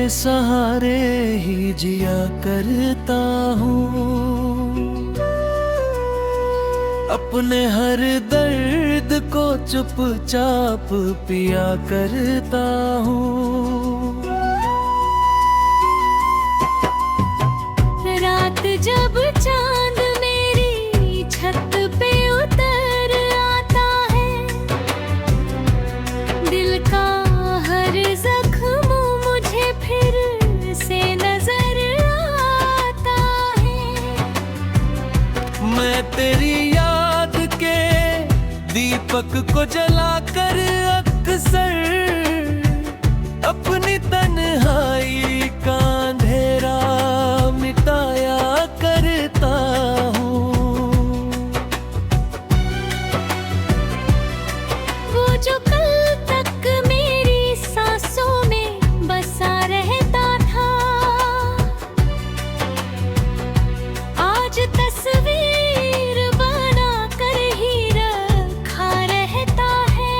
सहारे ही जिया करता हूँ। अपने हर दर्द को चुपचाप पिया करता हूँ। रात जब चांद मेरी छत पे उतर आता है, दिल का हर जख्म मुझे फिर से नजर आता है। मैं तेरी याद के दीपक को जलाकर अक्सर अपनी तन्हाई का अंधेरा मिटाया करता हूँ। वो जो कल तक मेरी सांसों में बसा रहता था, आज तस्वीर बना कर ही रखा रहता है।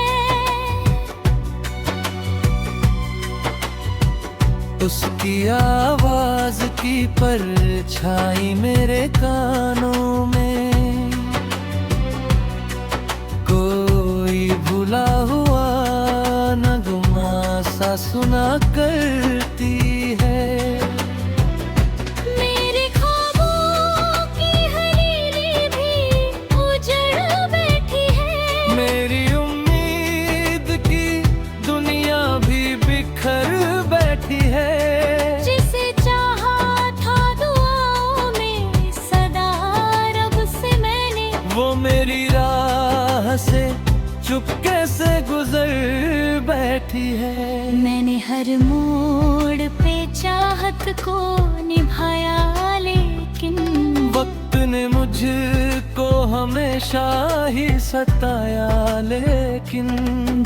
उसकी आवाज की परछाई मेरे कानों में कोई भूला हुआ नगमा सा सुना करती है। मेरे ख्वाबों की हवेली भी उजड़ बैठी है। मेरी उम्मीद की दुनिया भी बिखर बैठी है। जिसे चाहा था दुआओं में सदा रब से मैंने, वो मेरी राह से चुपके से गुजर बैठी है। मैंने हर मोड़ पे चाहत को निभाया, लेकिन वक्त ने मुझको हमेशा ही सताया, लेकिन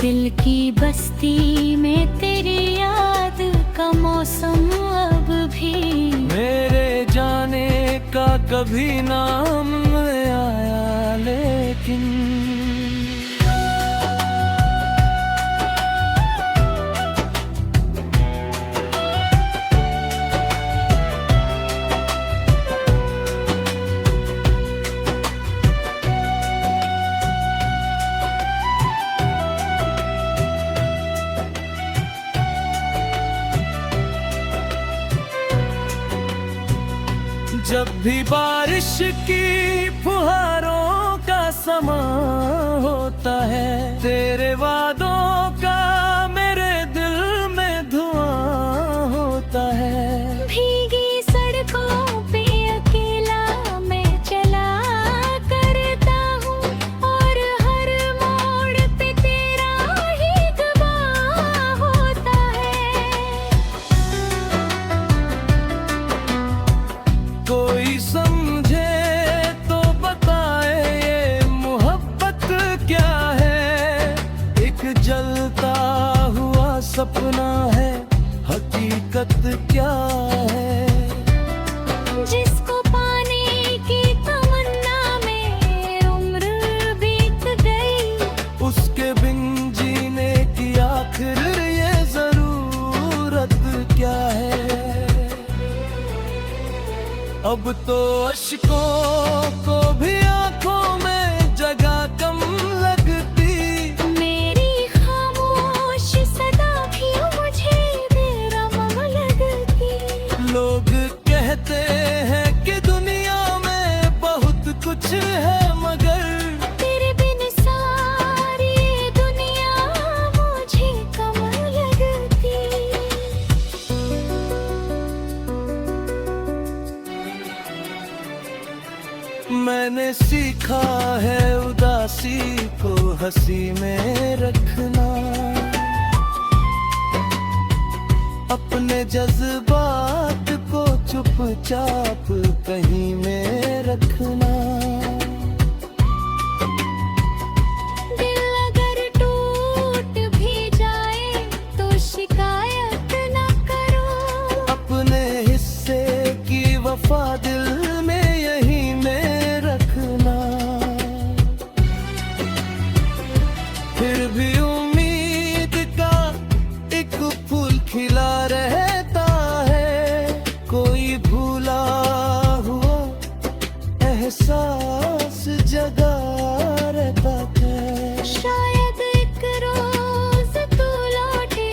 दिल की बस्ती में तेरी याद का मौसम अब भी मेरे जाने का कभी नाम न आया। लेकिन जब भी बारिश की फुहारों का समा होता है, तेरे वादों का मेरे दिल में धुआं होता है। भीगी सड़कों पे अकेला मैं चला करता हूँ, और हर मोड़ पे तेरा ही गवाह होता है। कोई समझे तो बताए ये मोहब्बत क्या है। एक जलता हुआ सपना है, हकीकत क्या है। जिसको पाने की तमन्ना में उम्र बीत गई, उसके बिन जीने की आखिर ये जरूरत क्या है। अब तो अश्कों को भी आंखों में जगह कम लगती। मेरी खामोश सदा भी मुझे बेरहम लगती। लोग कहते हैं कि दुनिया में बहुत कुछ है, मगर तेरे बिन सारी दुनिया मुझे कम लगती। मैंने सीखा है उदासी को हंसी में रखना, अपने जज्बात को चुपचाप कहीं में रखना। दिल अगर टूट भी जाए तो शिकायत न करो, अपने हिस्से की वफा दिल में यहीं में रखना। भी उम्मीद का एक फूल खिला रहता भूला हुआ एहसास जगा रहता है। शायद एक रोज तू लौटे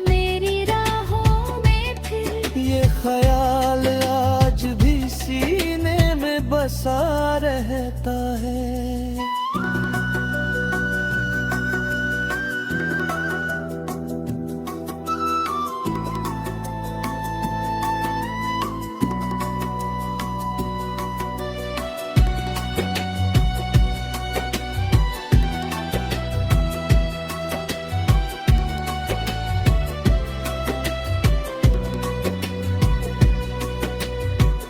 मेरी राहों में फिर, ये ख्याल आज भी सीने में बसा रहता है।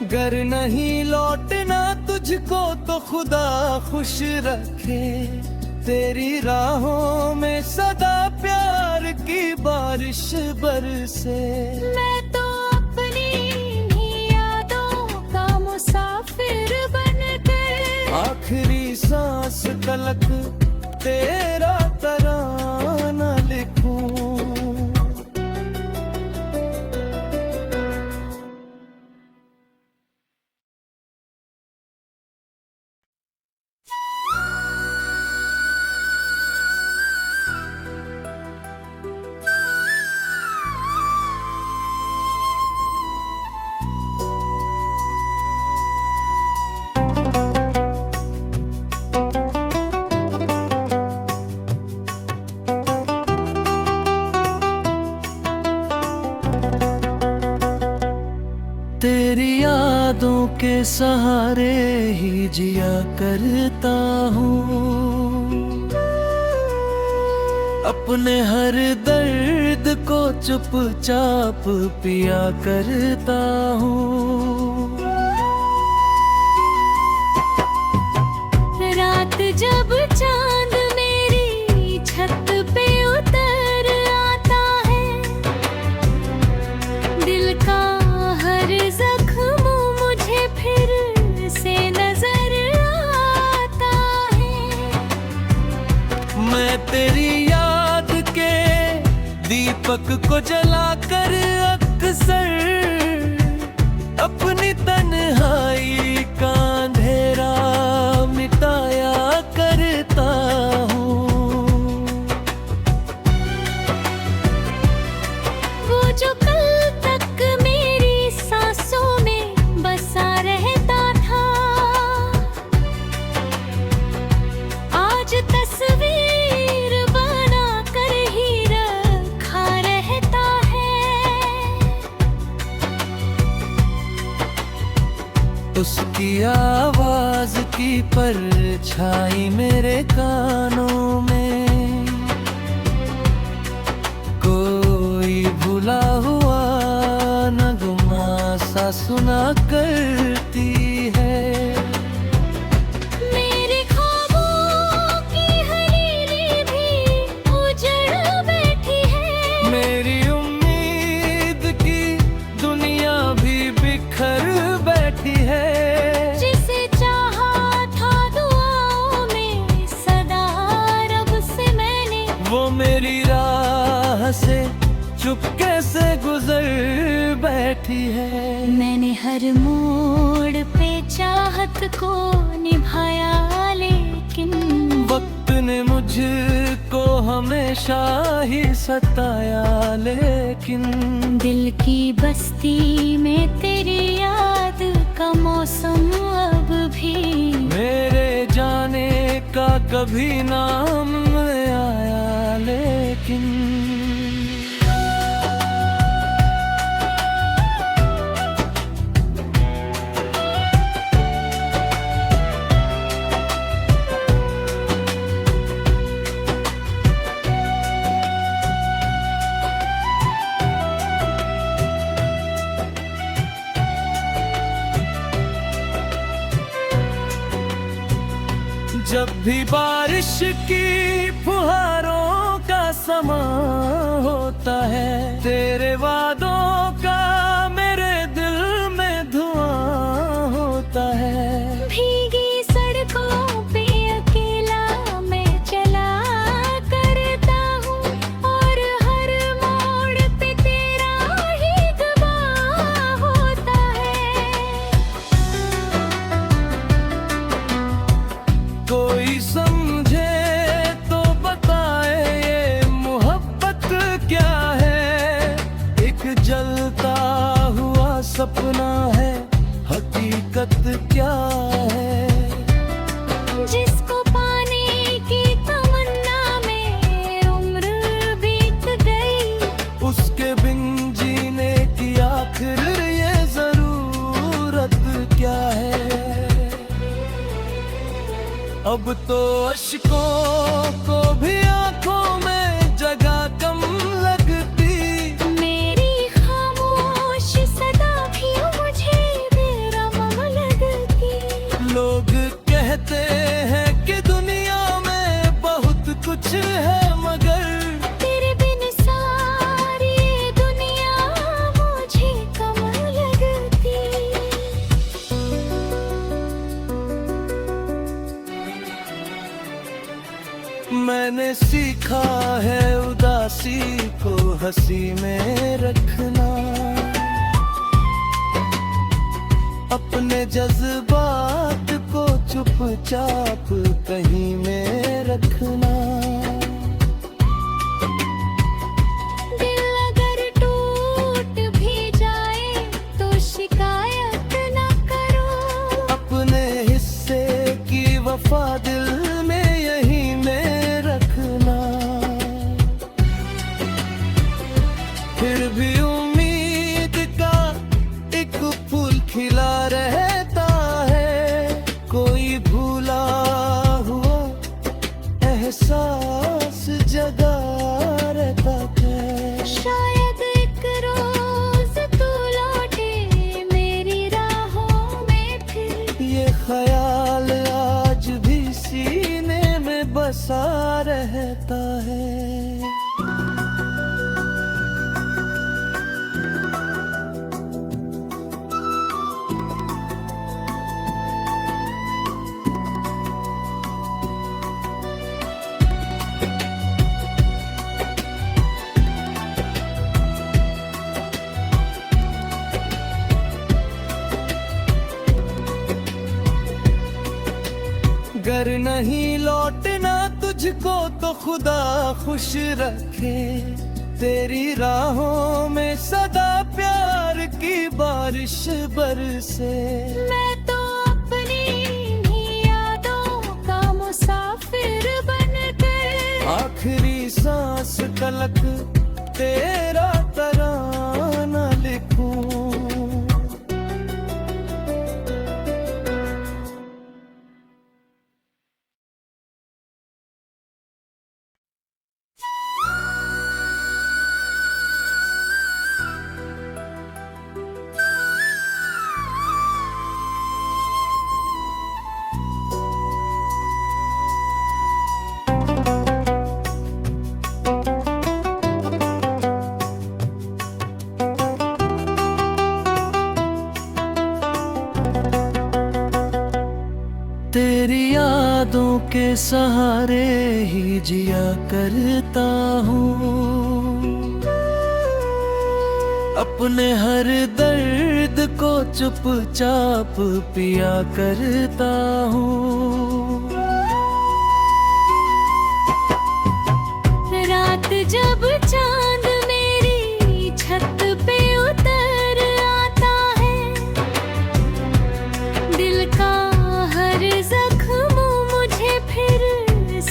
अगर नहीं लौटना तुझको तो खुदा खुश रखे, तेरी राहों में सदा प्यार की बारिश बरसे। मैं तो अपनी ही यादों का मुसाफिर बनकर आखिरी सांस तलक तेरा तराना लिखूं। तेरी यादों के सहारे ही जिया करता हूँ, अपने हर दर्द को चुपचाप पिया करता हूँ। रात जब चांद मेरी छत पे उतर आता है, दिल का हर जख्म मुझे फिर से नजर आता है। मैं तेरी याद के दीपक को जलाकर अक्सर अपनी तन्हाई का अंधेरा मिटाया करता हूँ। वो जो कल तक मेरी सांसों में बसा रहता था, आज तस्वीर बना कर ही रखा रहता है। उसकी आवाज की परछाई मेरे कानों में कोई भुला हुआ नगमा सा सुना करती है। मेरे ख्वाबों की हवेली भी उजड़ बैठी है, मेरी उम्मीद की दुनिया भी बिखर बैठी है। जिसे चाहा था दुआओं में सदा रब से मैंने, वो मेरी राह से चुपके से गुजर बैठी है। मैंने हर मोड़ पे चाहत को निभाया, लेकिन वक्त ने मुझको हमेशा ही सताया। लेकिन दिल की बस्ती में तेरी याद का मौसम अब भी मेरे जाने का कभी नाम न आया। लेकिन जब भी बारिश की फुहारों का समा होता है, तेरे वादों का मेरे दिल में धुआं होता है। भीगी सड़कों पे अकेला मैं चला करता हूँ, और हर मोड़ पे तेरा ही गवाह होता है। ताकत क्या है। जिसको पाने की तमन्ना में उम्र बीत गई, उसके बिन जीने की आखिर ये जरूरत क्या है। अब तो अश्कों को भी आंखों में जगह कम लगती, मेरी खामोश सदा भी मुझे बेरहम लगती। लोग कहते हैं कि दुनिया में बहुत कुछ है, मगर तेरे बिन सारी दुनिया मुझे कम लगती। मैंने सीखा है उदासी को हंसी में रखना, अपने जज्बात को चुपचाप कहीं में रखना। दिल अगर टूट भी जाए तो शिकायत न करो, अपने हिस्से की वफा दिल में यहीं में रखना। फिर भी उम्मीद का एक फूल खिला रहता है, कोई भूला हुआ एहसास जगा रहता है। शायद एक रोज तू लौटे मेरी राहों में फिर। ये ख्याल आज भी सीने में बसा रहता है। अगर नहीं लौटना तुझको तो खुदा खुश रखे, तेरी राहों में सदा प्यार की बारिश बरसे। मैं तो अपनी ही यादों का मुसाफिर बनकर आखिरी सांस तलक तेरा तराना लिखूं। तेरी यादों के सहारे ही जिया करता हूँ, अपने हर दर्द को चुपचाप पिया करता हूँ। रात जब चांद मेरी छत पे उतर आता है, दिल का हर जख्म मुझे फिर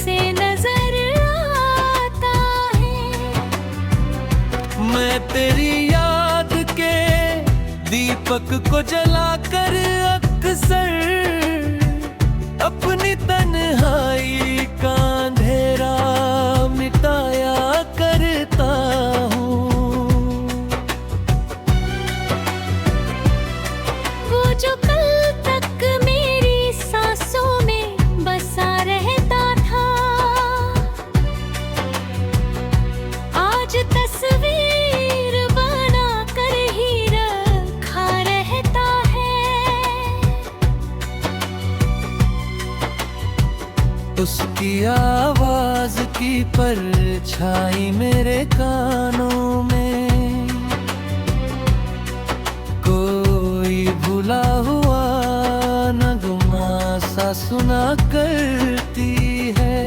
से नजर आता है। मैं तेरी याद के दीपक को जलाकर अक्सर अपनी तन्हाई का अंधेरा मिटाया करता हूँ। वो जो कल तक मेरी सांसों में बसा रहता था, आज तस्वीर बना कर ही रखा रहता है। उसकी आवाज की परछाई मेरे कानों में, कोई भूला हुआ नगमा सा सुना करती है।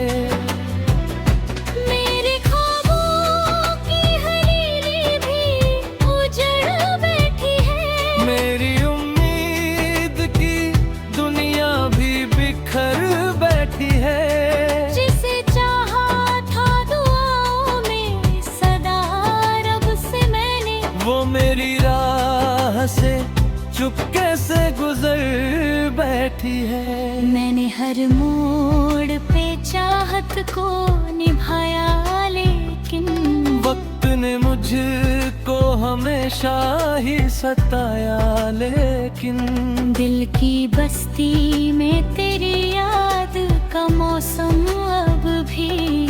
मेरे ख्वाबों की हवेली भी उजड़ बैठी है, मेरी उम्मीद की गुजर बैठी है। मैंने हर मोड़ पे चाहत को निभाया, लेकिन वक्त ने मुझको हमेशा ही सताया, लेकिन दिल की बस्ती में तेरी याद का मौसम अब भी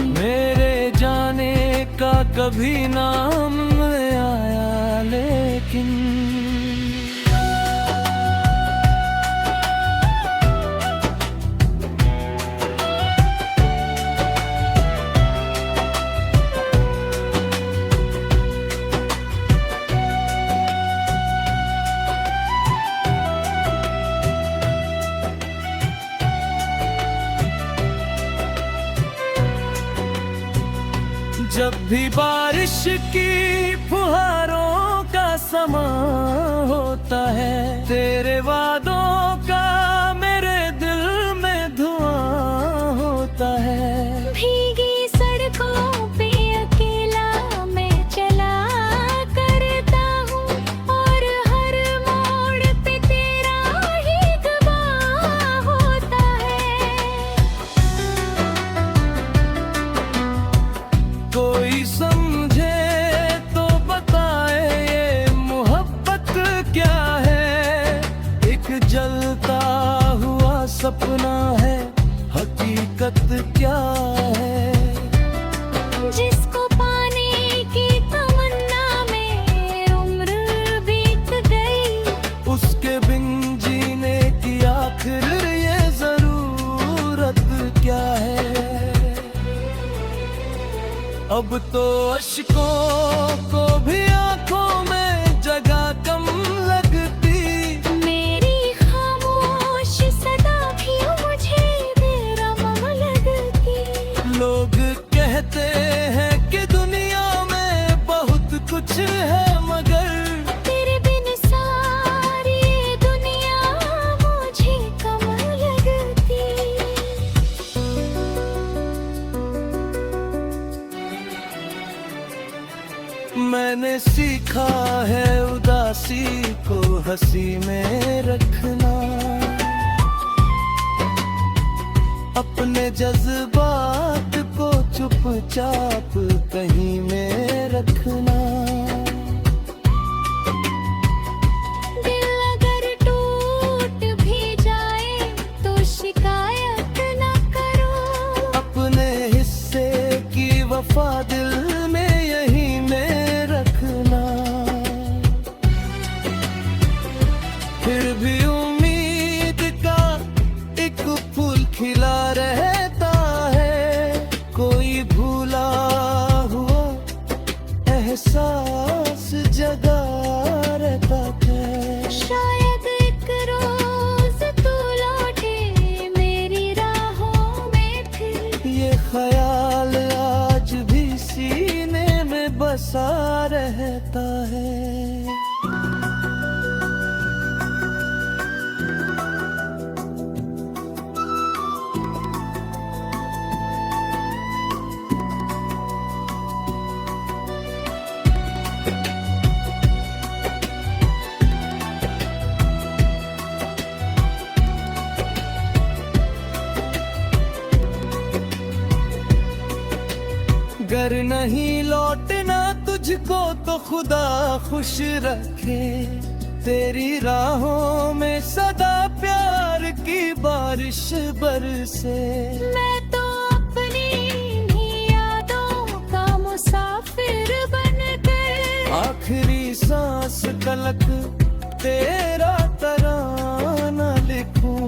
मेरे जाने का कभी नाम न आया, लेकिन जब भी बारिश की फुहारों का समा होता है, तेरे वादों का मेरे दिल में धुआं होता है। भीगी सड़कों पे अकेला मैं चला करता हूँ, और हर मोड़ पे तेरा ही गवाह होता है। कोई समझे तो बताए ये मोहब्बत क्या है, एक जलता हुआ सपना है, हकीकत क्या है। जिसको पाने की तमन्ना में उम्र बीत गई, उसके बिन जीने की आखिर ये जरूरत क्या है। अब तो अश्कों को भी आंखों में जगह कम लगती, मेरी खामोश सदा भी मुझे बेरहम लगती। लोग कहते हैं कि दुनिया में बहुत कुछ है, मगर तेरे बिन सारी दुनिया मुझे कम लगती। मैंने सीखा है उदासी को हंसी में रखना, अपने जज्बात को चुपचाप कहीं में रखना। दिल अगर टूट भी जाए तो शिकायत न करो, अपने हिस्से की वफा दिल में यहीं में रखना। फिर भी उम्मीद का एक फूल खिला रहता है, कोई भूला हुआ एहसास जगा रहता है। शायद एक रोज तू लौटे मेरी राहों में फिर। ये ख्याल आज भी सीने में बसा रहता है। अगर नहीं लौटना तुझको तो खुदा खुश रखे, तेरी राहों में सदा प्यार की बारिश बरसे। मैं तो अपनी ही यादों का मुसाफिर बनकर आखिरी सांस तलक तेरा तराना लिखूं।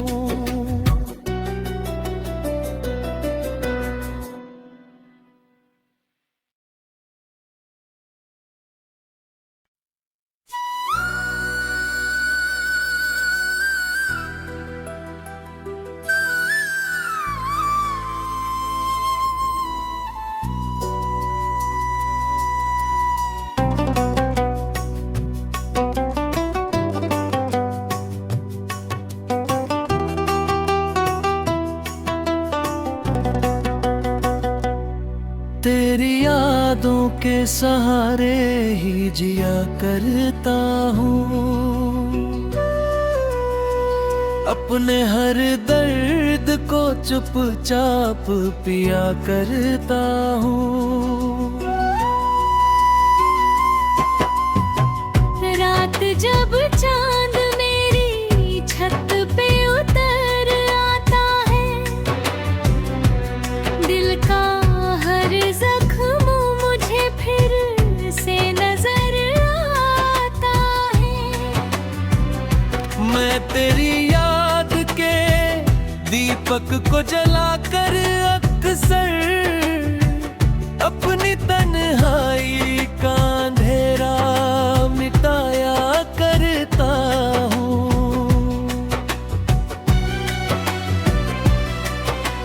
तेरी यादों के सहारे ही जिया करता हूँ। अपने हर दर्द को चुपचाप पिया करता हूँ। रात जब चांद मेरी छत पे उतर आता है, दिल का हर जख्म मुझे फिर से नजर आता है। मैं तेरी याद के दीपक को जलाकर अक्सर अपनी तन्हाई का अंधेरा मिटाया करता हूँ।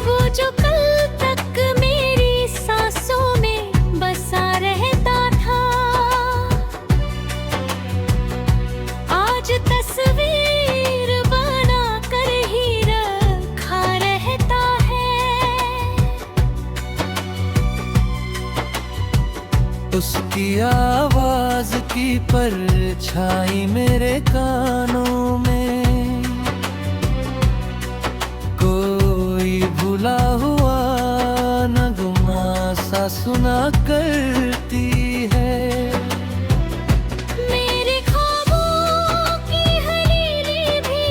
वो जो कल तक मेरी सांसों में बसा रहता था, आज तस्वीर बना कर ही रखा रहता है। उसकी आवाज की परछाई मेरे कानों में कोई भूला हुआ नगमा सा सुना करती है। मेरे ख्वाबों की हवेली भी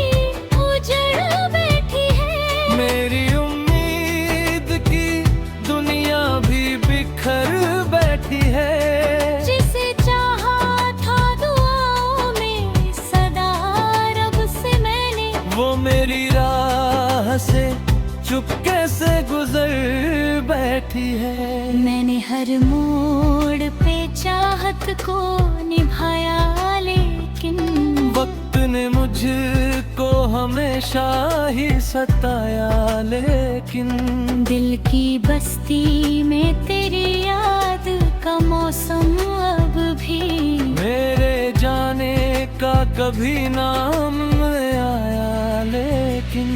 उजड़ बैठी है, मेरी उम्मीद की दुनिया भी बिखर बैठी है। जिसे चाहा था दुआओं में सदा रब से मैंने, वो मेरी राह से चुपके से गुजर बैठी है। मैंने हर मोड़ पे चाहत को निभाया, लेकिन वक्त ने मुझको हमेशा ही सताया, लेकिन दिल की बस्ती में तेरी याद का मौसम अब भी मेरे जाने का कभी नाम न आया। लेकिन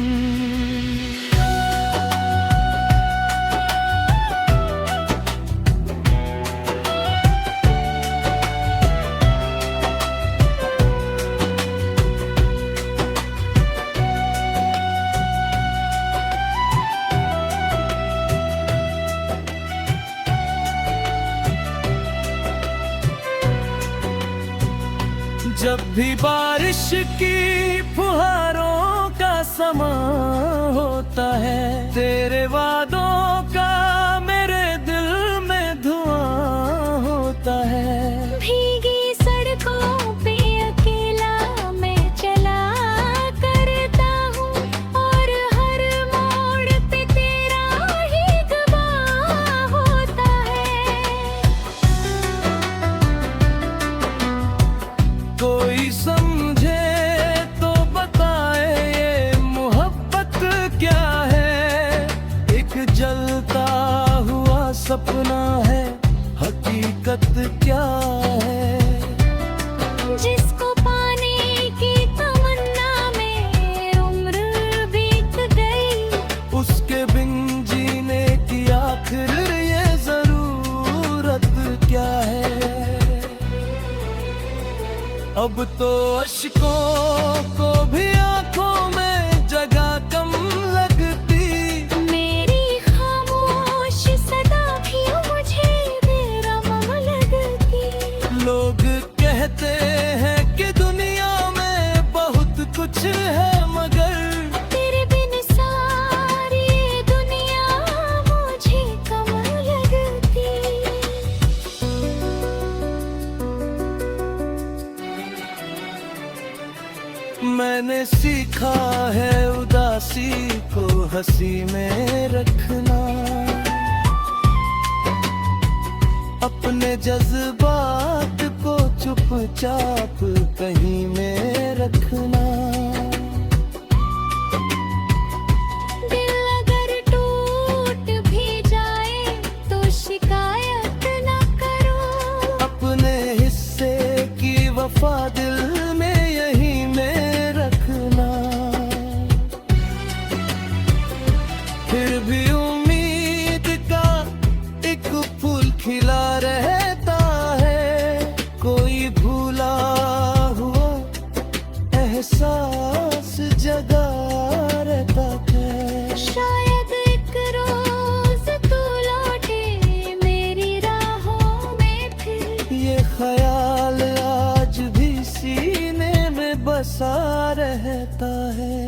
जब भी बारिश की फुहारों का समा होता है, तेरे वादों का मेरे दिल में धुआं होता है। भीगी सड़कों पे अकेला मैं चला करता हूँ, और हर मोड़ पे तेरा ही गवाह होता है। कोई समझे तो बताए ये मोहब्बत क्या है। एक जलता हुआ सपना है, हकीकत क्या है। जिसको पाने की तमन्ना में उम्र बीत गई, उसके बिन जीने की आखिर ये जरूरत क्या है। अब तो अश्कों को भी आंखों में जगह कम लगती, मेरी खामोश सदा भी मुझे बेरहम लगती। लोग कहते हैं कि दुनिया में बहुत कुछ है, मगर तेरे बिन सारी दुनिया मुझे कम लगती। मैंने सीखा है उदासी को हंसी में रखना, अपने जज्बात को चुपचाप कहीं में रखना। दिल अगर टूट भी जाए तो शिकायत न करो, अपने हिस्से की वफा दिल में यहीं में रखना। फिर भी उम्मीद का एक फूल खिला रहता है, कोई भूला हुआ एहसास रहता है।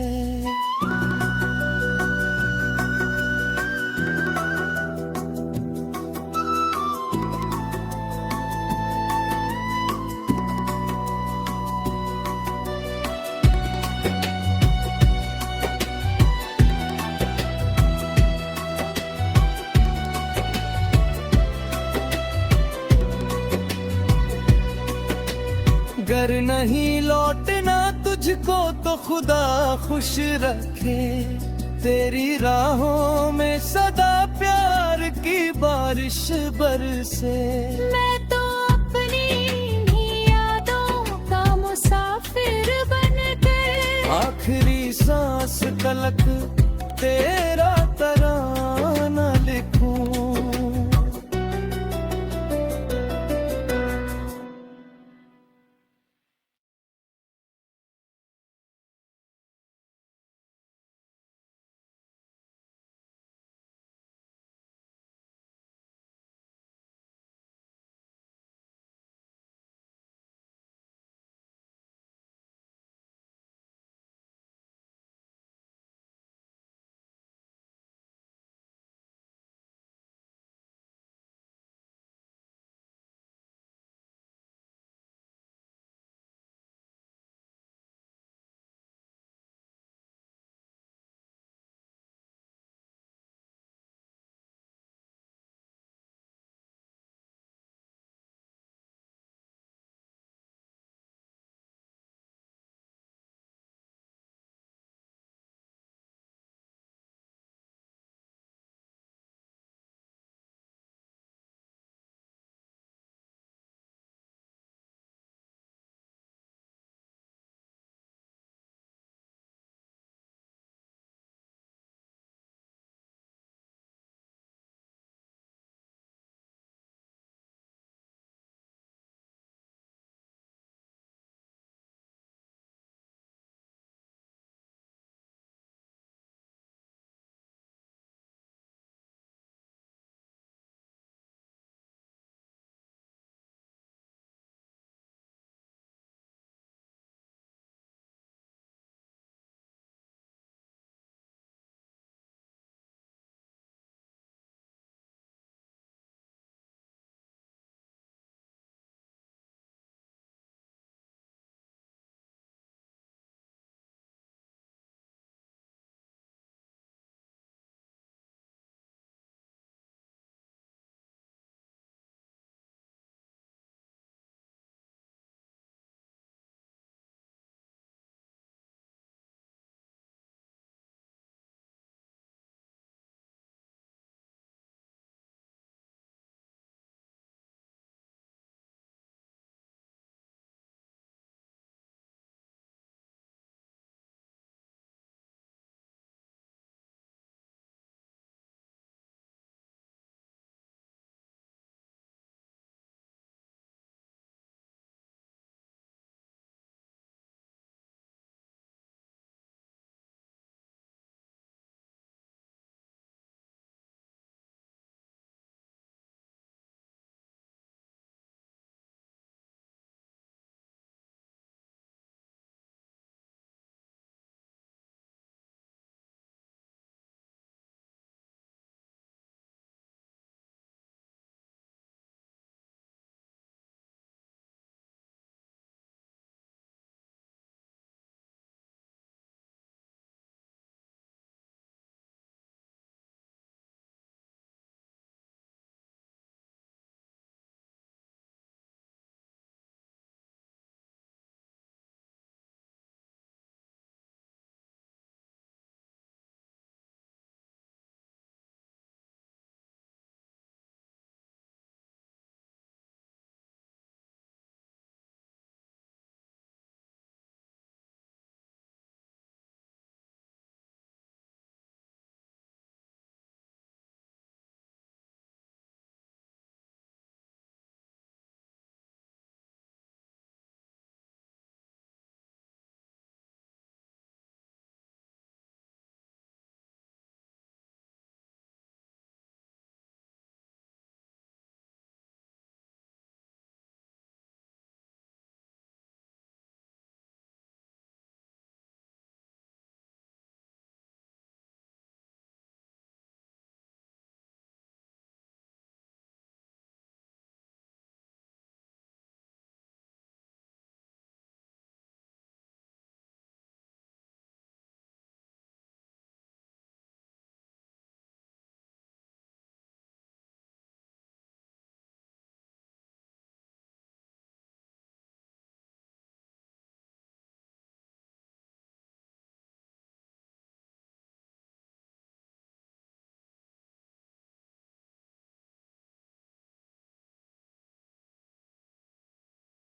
अगर नहीं लौटना तुझको तो खुदा खुश रखे, तेरी राहों में सदा प्यार की बारिश बरसे। मैं तो अपनी ही यादों का मुसाफिर बनकर आखिरी सांस तलक तेरा